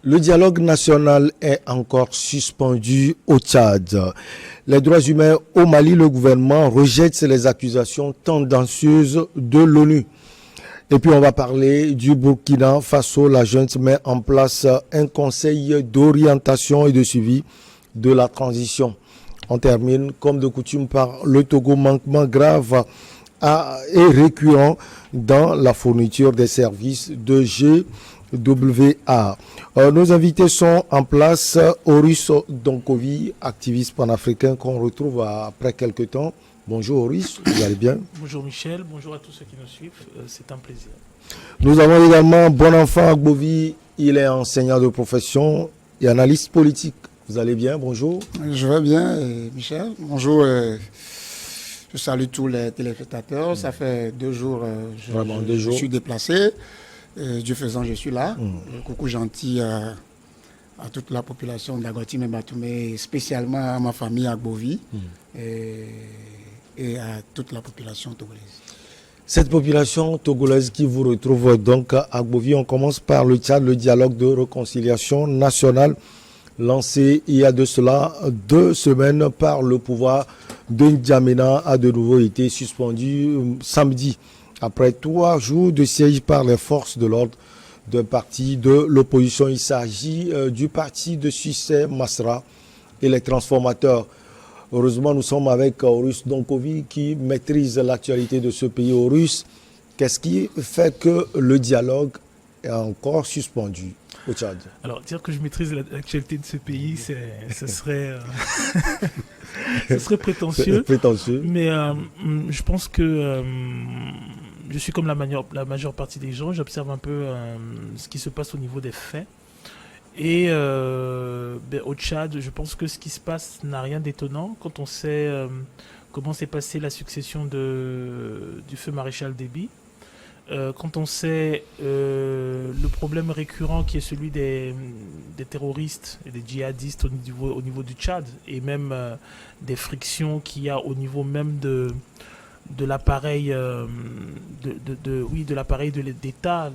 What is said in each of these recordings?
Le dialogue national est encore suspendu au Tchad. Les droits humains au Mali, le gouvernement rejette les accusations tendancieuses de l'ONU. Et puis on va parler du Burkina Faso. La junte met en place un conseil d'orientation et de suivi de la transition. On termine comme de coutume par le Togo, manquement grave et récurrent dans la fourniture des services de GWA. Nos invités sont en place. Horus Donkovi, activiste panafricain qu'on retrouve après quelques temps. Bonjour Horus, vous allez bien? Bonjour Michel, bonjour à tous ceux qui nous suivent, c'est un plaisir. Nous avons également Bonenfant Agbovi, il est enseignant de profession et analyste politique. Vous allez bien? Bonjour. Je vais bien, Michel. Bonjour. Je salue tous les téléspectateurs. Ça fait 2 jours, je suis déplacé. Dieu faisant, je suis là. Coucou gentil à toute la population d'Agotime et Batoumé, spécialement à ma famille Agbovi et à toute la population togolaise. Cette population togolaise qui vous retrouve donc à Agbovi, on commence par le Tchad, le dialogue de réconciliation nationale lancé il y a de cela 2 semaines par le pouvoir de N'Djamena a de nouveau été suspendu samedi. Après 3 jours de siège par les forces de l'ordre d'un parti de l'opposition, il s'agit du parti de Succès Masra et les transformateurs. Heureusement, nous sommes avec Horus Donkovi qui maîtrise l'actualité de ce pays. Horus, qu'est-ce qui fait que le dialogue est encore suspendu au Tchad? Alors, dire que je maîtrise l'actualité de ce pays, ce serait, ce serait prétentieux. Mais je pense que je suis comme la majeure partie des gens. J'observe un peu ce qui se passe au niveau des faits. Et au Tchad, je pense que ce qui se passe n'a rien d'étonnant quand on sait comment s'est passée la succession du feu maréchal Déby. Quand on sait le problème récurrent qui est celui des terroristes et des djihadistes au niveau du Tchad, et même des frictions qu'il y a au niveau même de l'appareil de l'appareil de l'État,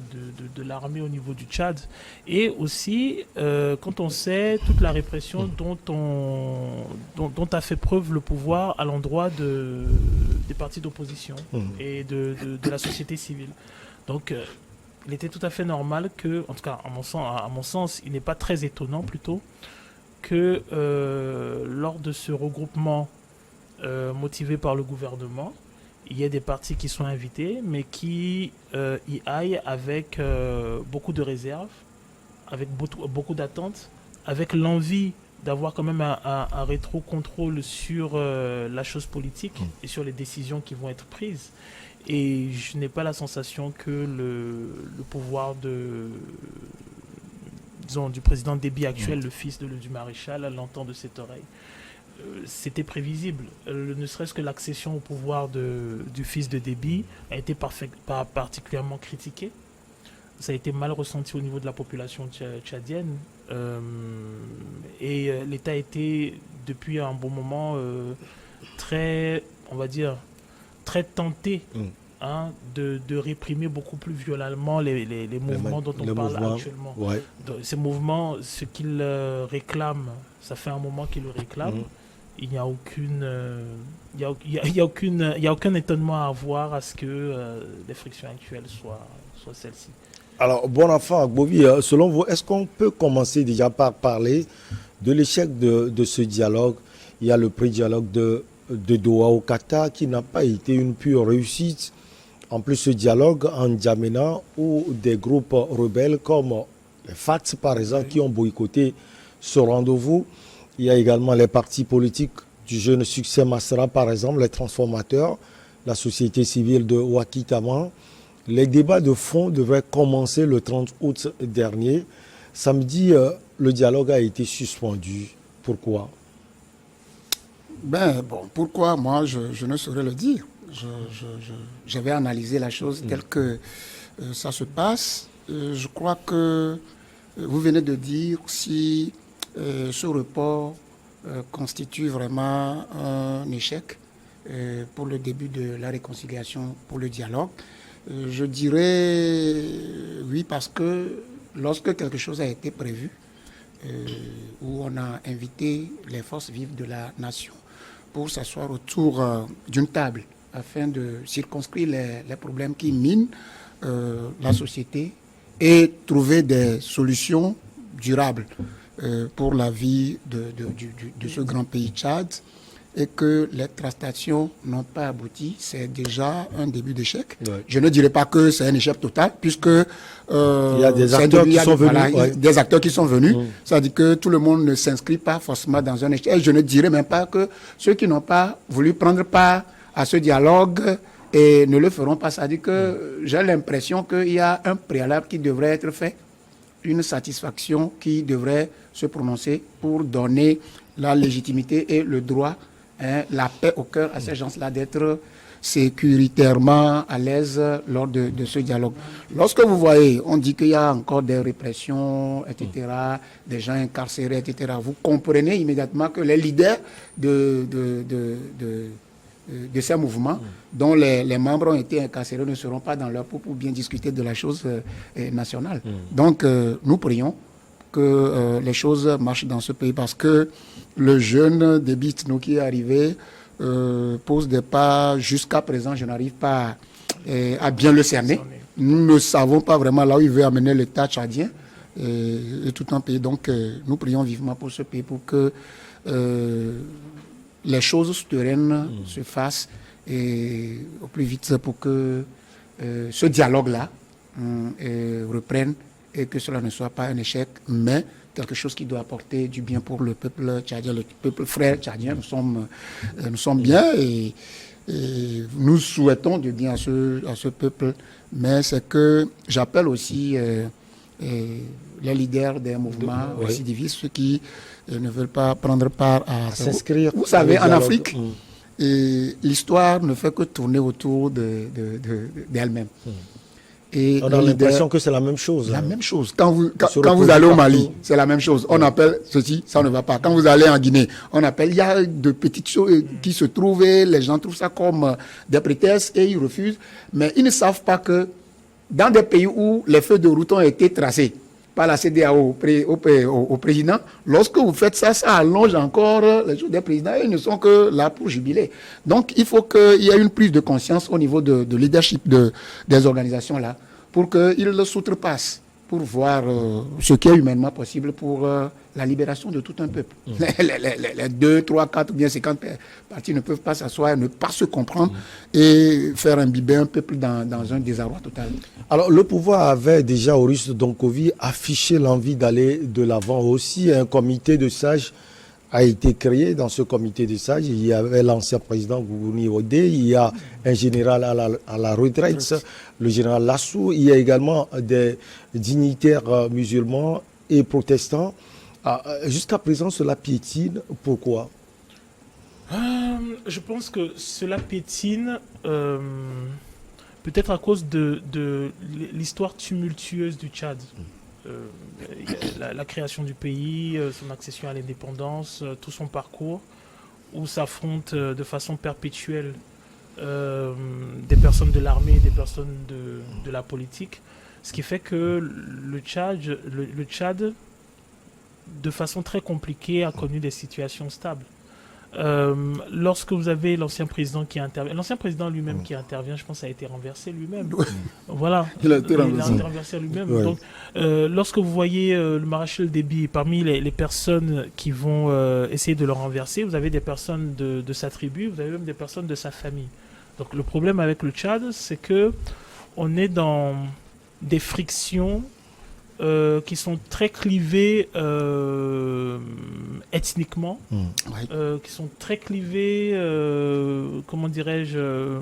de l'armée au niveau du Tchad, et aussi quand on sait toute la répression dont a fait preuve le pouvoir à l'endroit des partis d'opposition et de la société civile. Donc il était tout à fait normal que, en tout cas à mon sens, il n'est pas très étonnant plutôt que lors de ce regroupement motivé par le gouvernement, il y a des partis qui sont invités, mais qui y aillent avec beaucoup de réserves, avec beaucoup d'attentes, avec l'envie d'avoir quand même un rétro-contrôle sur la chose politique et sur les décisions qui vont être prises. Et je n'ai pas la sensation que le pouvoir du président Déby actuel, le fils du maréchal, l'entend de cette oreille. C'était prévisible. Ne serait-ce que l'accession au pouvoir du fils de Déby a été particulièrement critiquée. Ça a été mal ressenti au niveau de la population tchadienne. Et l'État a été, depuis un bon moment, très, on va dire, très tenté de réprimer beaucoup plus violemment les mouvements dont on parle actuellement. Ouais. Ces mouvements, ce qu'ils réclament, ça fait un moment qu'ils le réclament. Il n'y a aucun étonnement à avoir à ce que les frictions actuelles soient celles-ci. Alors, Bonenfant Agbovi, selon vous, est-ce qu'on peut commencer déjà par parler de l'échec de ce dialogue? Il y a le pré-dialogue de Doha au Qatar qui n'a pas été une pure réussite. En plus, ce dialogue en N'Djamena où des groupes rebelles comme les FAT, par exemple, qui ont boycotté ce rendez-vous. Il y a également les partis politiques du jeune Succès Masra, par exemple, les transformateurs, la société civile de Ouakitama. Les débats de fond devraient commencer le 30 août dernier. Samedi, le dialogue a été suspendu. Pourquoi? Pourquoi? Moi, je ne saurais le dire. J'avais analysé la chose telle que ça se passe. Je crois que vous venez de dire si ce report constitue vraiment un échec pour le début de la réconciliation, pour le dialogue. Je dirais oui, parce que lorsque quelque chose a été prévu, où on a invité les forces vives de la nation pour s'asseoir autour d'une table afin de circonscrire les problèmes qui minent la société et trouver des solutions durables pour la vie de ce grand pays Tchad, et que les tractations n'ont pas abouti, c'est déjà un début d'échec. Ouais. Je ne dirais pas que c'est un échec total, puisque il y a des acteurs qui sont venus. Voilà, ouais. Des acteurs qui sont venus. Ça veut dire que tout le monde ne s'inscrit pas forcément dans un échec. Et je ne dirais même pas que ceux qui n'ont pas voulu prendre part à ce dialogue et ne le feront pas. Ça veut dire que j'ai l'impression qu'il y a un préalable qui devrait être fait, une satisfaction qui devrait se prononcer pour donner la légitimité et le droit, la paix au cœur à ces gens-là d'être sécuritairement à l'aise lors de ce dialogue. Lorsque vous voyez, on dit qu'il y a encore des répressions, etc., des gens incarcérés, etc., vous comprenez immédiatement que les leaders de ces mouvements, dont les membres ont été incarcérés, ne seront pas dans leur pour bien discuter de la chose nationale. Donc, nous prions que les choses marchent dans ce pays, parce que le jeune Déby Itno qui est arrivé pose des pas, jusqu'à présent, je n'arrive pas à bien le cerner. Nous ne savons pas vraiment là où il veut amener l'État tchadien et tout un pays. Donc, nous prions vivement pour ce pays, pour que les choses souterraines se fassent et au plus vite, pour que ce dialogue-là reprenne et que cela ne soit pas un échec, mais quelque chose qui doit apporter du bien pour le peuple tchadien, le peuple frère tchadien. Nous sommes bien et nous souhaitons du bien à ce peuple, mais c'est que j'appelle aussi les leaders des mouvements récidivistes, ceux qui ne veulent pas prendre part à s'inscrire. Vous savez, en Afrique, l'histoire ne fait que tourner autour d'elle-même. Et on a l'impression que c'est la même chose. La même chose. Quand vous allez au Mali, c'est la même chose. On appelle ceci, ça ne va pas. Quand vous allez en Guinée, on appelle, il y a de petites choses qui se trouvent, et les gens trouvent ça comme des prétextes et ils refusent. Mais ils ne savent pas que dans des pays où les feux de route ont été tracés par la CEDEAO au président, lorsque vous faites ça, ça allonge encore les jours des présidents et ils ne sont que là pour jubiler. Donc, il faut qu'il y ait une prise de conscience au niveau de leadership des organisations là, pour qu'ils le s'outrepassent, pour voir ce qui est humainement possible pour la libération de tout un peuple. Les 2, 3, 4 ou bien 50 partis ne peuvent pas s'asseoir, ne pas se comprendre et faire imbiber un peuple dans un désarroi total. Alors, le pouvoir avait déjà, Augustin Donkovi, affiché l'envie d'aller de l'avant aussi. Un comité de sages a été créé. Dans ce comité de sages, il y avait l'ancien président Gougouni Odé, il y a un général à la retraite, le général Lassou, il y a également des dignitaires musulmans et protestants. Jusqu'à présent, cela piétine. Pourquoi ? Je pense que cela piétine peut-être à cause de l'histoire tumultueuse du Tchad. La création du pays, son accession à l'indépendance, tout son parcours, où s'affrontent de façon perpétuelle des personnes de l'armée et des personnes de la politique. Ce qui fait que le Tchad, de façon très compliquée, a connu des situations stables. Lorsque vous avez l'ancien président qui intervient, l'ancien président lui-même qui intervient, je pense, a été renversé lui-même. Voilà, il a été renversé lui-même. Ouais. Donc, lorsque vous voyez le maréchal Déby parmi les personnes qui vont essayer de le renverser, vous avez des personnes de sa tribu, vous avez même des personnes de sa famille. Donc, le problème avec le Tchad, c'est que on est dans des frictions qui sont très clivés ethniquement, qui sont très clivés, comment dirais-je,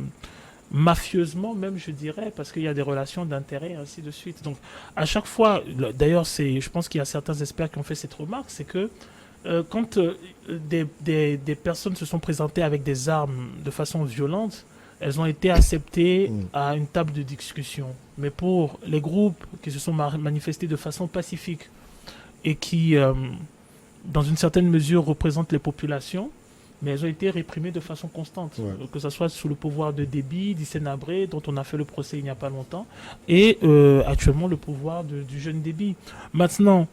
mafieusement même, je dirais, parce qu'il y a des relations d'intérêt et ainsi de suite. Donc, à chaque fois, d'ailleurs, je pense qu'il y a certains experts qui ont fait cette remarque, c'est que quand des personnes se sont présentées avec des armes de façon violente, elles ont été acceptées à une table de discussion. Mais pour les groupes qui se sont manifestés de façon pacifique et qui, dans une certaine mesure, représentent les populations, mais elles ont été réprimées de façon constante, que ce soit sous le pouvoir de Déby, d'Hissène Habré, dont on a fait le procès il n'y a pas longtemps, et actuellement le pouvoir du jeune Déby. Maintenant,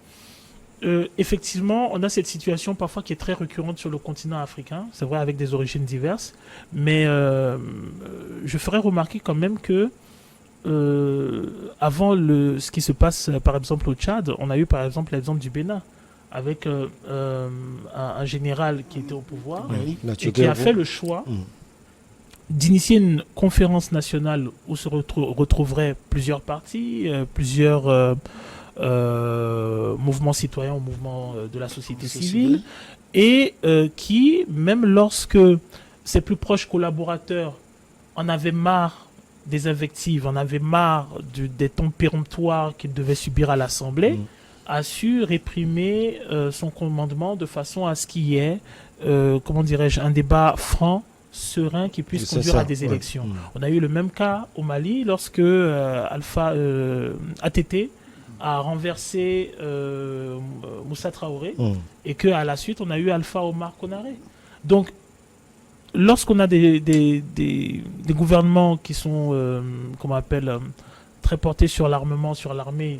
effectivement, on a cette situation parfois qui est très récurrente sur le continent africain, c'est vrai avec des origines diverses, mais je ferais remarquer quand même que avant ce qui se passe par exemple au Tchad, on a eu par exemple l'exemple du Bénin, avec un général qui était au pouvoir et qui a fait le choix d'initier une conférence nationale où se retrouveraient plusieurs partis, plusieurs mouvements citoyens ou mouvements de la société civile, et qui, même lorsque ses plus proches collaborateurs en avaient marre des invectives, en avaient marre des tons péremptoires qu'ils devaient subir à l'Assemblée, a su réprimer son commandement de façon à ce qu'il y ait, comment dirais-je, un débat franc, serein qui puisse conduire à des élections. On a eu le même cas au Mali lorsque ATT a renversé Moussa Traoré et qu'à la suite on a eu Alpha Omar Konaré. Donc lorsqu'on a des gouvernements qui sont, comment on appelle, très portés sur l'armement, sur l'armée,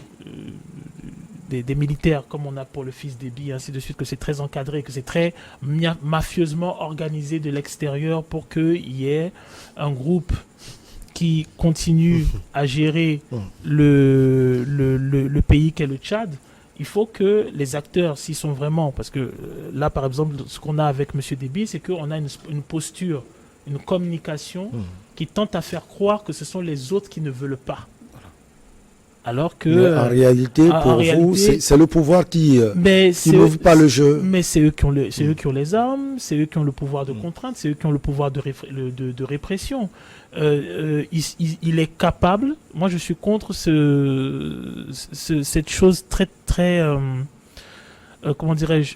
des militaires comme on a pour le fils Déby, ainsi de suite, que c'est très encadré, que c'est très mafieusement organisé de l'extérieur pour qu'il y ait un groupe qui continue à gérer le pays qu'est le Tchad. Il faut que les acteurs, s'ils sont vraiment... Parce que là, par exemple, ce qu'on a avec M. Déby, c'est qu'on a une posture, une communication qui tente à faire croire que ce sont les autres qui ne veulent pas. Alors que... en réalité, pour vous, c'est le pouvoir qui n'ouvre pas le jeu. Mais c'est eux qui ont eux qui ont les armes, c'est eux qui ont le pouvoir de contrainte, c'est eux qui ont le pouvoir de répression. Il est capable... Moi, je suis contre cette chose très, très... comment dirais-je,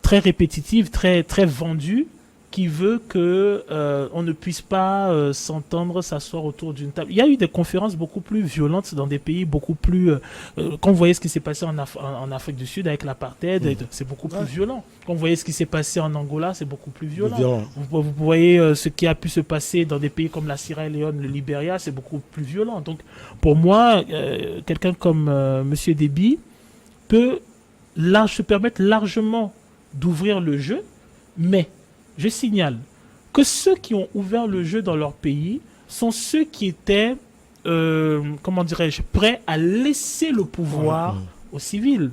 très répétitive, très, très vendue, qui veut que on ne puisse pas s'entendre, s'asseoir autour d'une table. Il y a eu des conférences beaucoup plus violentes dans des pays beaucoup plus... quand vous voyez ce qui s'est passé en Afrique du Sud avec l'apartheid, c'est beaucoup plus violent. Quand vous voyez ce qui s'est passé en Angola, c'est beaucoup plus violent. Vous voyez ce qui a pu se passer dans des pays comme la Sierra Leone, le Libéria, c'est beaucoup plus violent. Donc, pour moi, quelqu'un comme M. Déby peut se permettre largement d'ouvrir le jeu, mais je signale que ceux qui ont ouvert le jeu dans leur pays sont ceux qui étaient, comment dirais-je, prêts à laisser le pouvoir aux civils.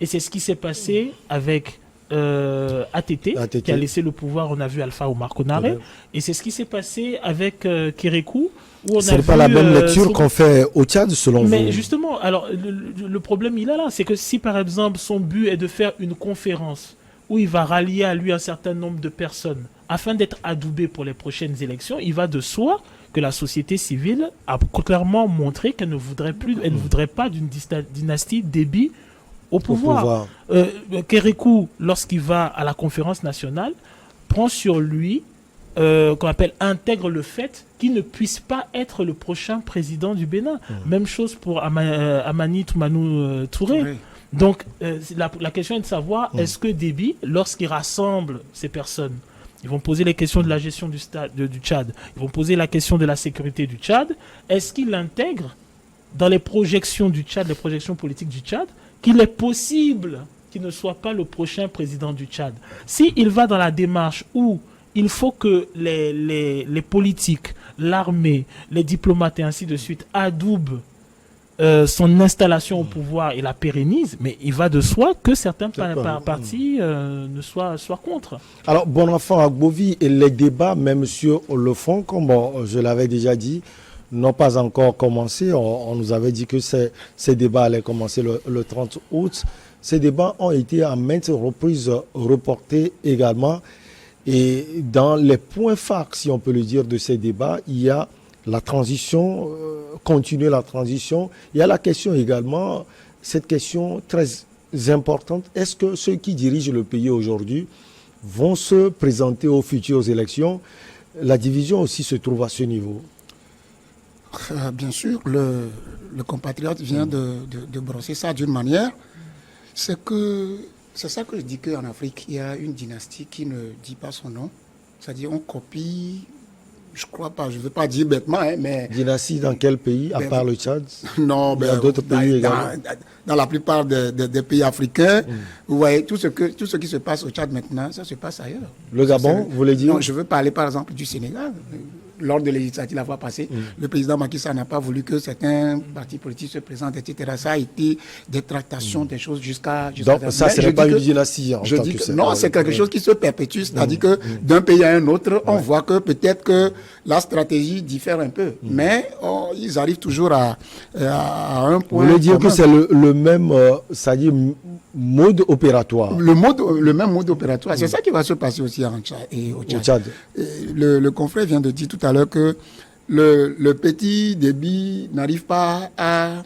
Et c'est ce qui s'est passé avec ATT, qui a laissé le pouvoir, on a vu Alpha Omar Konaré, et c'est ce qui s'est passé avec Kérékou. Ce n'est pas la même lecture qu'on fait au Tchad, selon vous. Mais justement, alors, le problème, il est là, c'est que si, par exemple, son but est de faire une conférence où il va rallier à lui un certain nombre de personnes afin d'être adoubé pour les prochaines élections, il va de soi que la société civile a clairement montré qu'elle ne voudrait plus, elle ne voudrait pas d'une dynastie Déby au pouvoir. Kérékou, lorsqu'il va à la conférence nationale, prend sur lui, qu'on appelle, intègre le fait qu'il ne puisse pas être le prochain président du Bénin. Même chose pour Amani Toumanou Touré. Donc, la question est de savoir, est-ce que Déby, lorsqu'il rassemble ces personnes, ils vont poser les questions de la gestion du Tchad, ils vont poser la question de la sécurité du Tchad, est-ce qu'il intègre dans les projections du Tchad, les projections politiques du Tchad, qu'il est possible qu'il ne soit pas le prochain président du Tchad? S'il va dans la démarche où il faut que les politiques, l'armée, les diplomates et ainsi de suite adoubent son installation au pouvoir et la pérennise, mais il va de soi que certains partis ne soient contre. Alors, bon enfant à Agbovi, et les débats, même sur le fond, comme je l'avais déjà dit, n'ont pas encore commencé. On nous avait dit que ces débats allaient commencer le 30 août. Ces débats ont été à maintes reprises reportés également. Et dans les points phares, si on peut le dire, de ces débats, il y a la transition, continuer la transition. Il y a la question également, cette question très importante, est-ce que ceux qui dirigent le pays aujourd'hui vont se présenter aux futures élections? La division aussi se trouve à ce niveau. Bien sûr, le compatriote vient de brosser ça d'une manière, c'est que C'est ça que je dis qu'en Afrique, il y a une dynastie qui ne dit pas son nom. C'est-à-dire, on copie, je crois pas, je ne veux pas dire bêtement, hein, mais... Dynastie dans quel pays, à part le Tchad? Non, il y a d'autres pays également. Dans la plupart des pays africains, vous voyez, tout ce qui se passe au Tchad maintenant, ça se passe ailleurs. Le Gabon, vous voulez dire? Non, je veux parler par exemple du Sénégal. Lors de législative la fois passée, le président Macky Sall n'a pas voulu que certains partis politiques se présentent, etc. Ça a été des tractations, des choses jusqu'à... Donc ça, ce n'est pas une dynastie en tant que tel. Non, c'est quelque chose qui se perpétue. C'est-à-dire que d'un pays à un autre, on voit que peut-être que la stratégie diffère un peu. Mais ils arrivent toujours à un point... Vous voulez dire que c'est le même, c'est-à-dire mode opératoire? Le même mode opératoire. C'est ça qui va se passer aussi en Tchad et au Tchad. Le confrère vient de dire tout à l'heure que le petit débit n'arrive pas à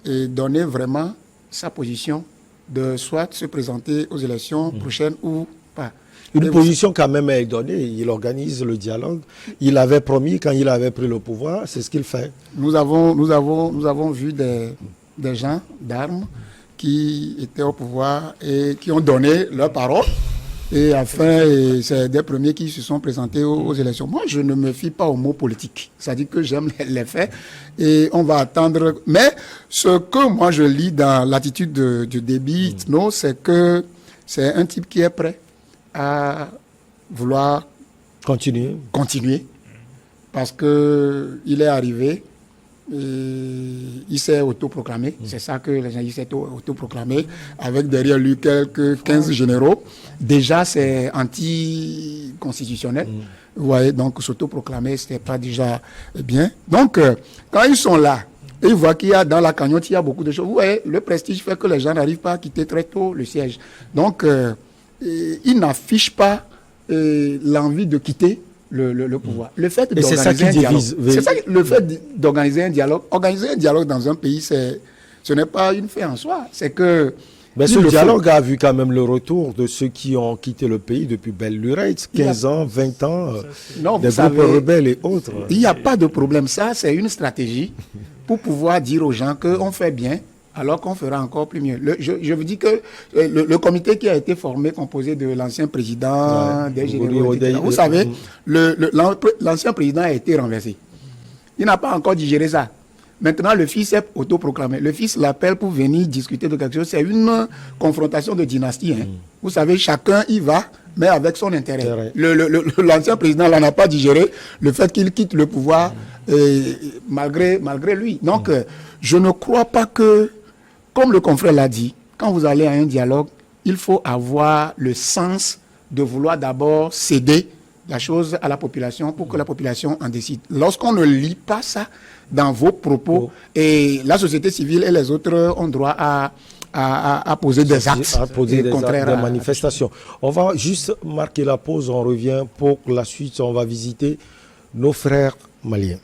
donner vraiment sa position de soit se présenter aux élections prochaines ou pas. Une position quand même est donnée. Il organise le dialogue. Il avait promis quand il avait pris le pouvoir, c'est ce qu'il fait. Nous avons vu des gens d'armes qui étaient au pouvoir et qui ont donné leur parole. Et enfin, c'est des premiers qui se sont présentés aux élections. Moi, je ne me fie pas aux mots politiques. C'est-à-dire que j'aime les faits et on va attendre. Mais ce que moi je lis dans l'attitude du débit, non, c'est que c'est un type qui est prêt à vouloir continuer parce que il est arrivé. Il s'est autoproclamé, c'est ça que les gens disent, s'est autoproclamé, avec derrière lui quelques 15 généraux. Déjà, c'est anticonstitutionnel. Vous voyez, donc s'autoproclamer, c'était pas déjà bien. Donc, quand ils sont là, et ils voient qu'il y a dans la cagnotte, il y a beaucoup de choses. Vous voyez, le prestige fait que les gens n'arrivent pas à quitter très tôt le siège. Donc, ils n'affichent pas l'envie de quitter le pouvoir. Le fait d'organiser un dialogue, c'est ça, le fait d'organiser un dialogue. Organiser un dialogue dans un pays, ce n'est pas une fin en soi. C'est que... Mais ce dialogue a vu quand même le retour de ceux qui ont quitté le pays depuis belle lurette, 15 ans, 20 ans, des groupes rebelles et autres. Il n'y a pas de problème. Ça, c'est une stratégie pour pouvoir dire aux gens qu'on fait bien, alors qu'on fera encore plus mieux. Je vous dis que le comité qui a été formé, composé de l'ancien président, des généraux, etc. Vous savez, l'ancien président a été renversé. Il n'a pas encore digéré ça. Maintenant, le fils est autoproclamé. Le fils l'appelle pour venir discuter de quelque chose. C'est une confrontation de dynastie. Hein. Vous savez, chacun y va, mais avec son intérêt. L'ancien président n'en a pas digéré le fait qu'il quitte le pouvoir malgré lui. Donc, je ne crois pas que, comme le confrère l'a dit, quand vous allez à un dialogue, il faut avoir le sens de vouloir d'abord céder la chose à la population pour que la population en décide. Lorsqu'on ne lit pas ça dans vos propos, et la société civile et les autres ont droit à poser des actes, à poser des manifestations. On va juste marquer la pause, on revient pour la suite, on va visiter nos frères maliens.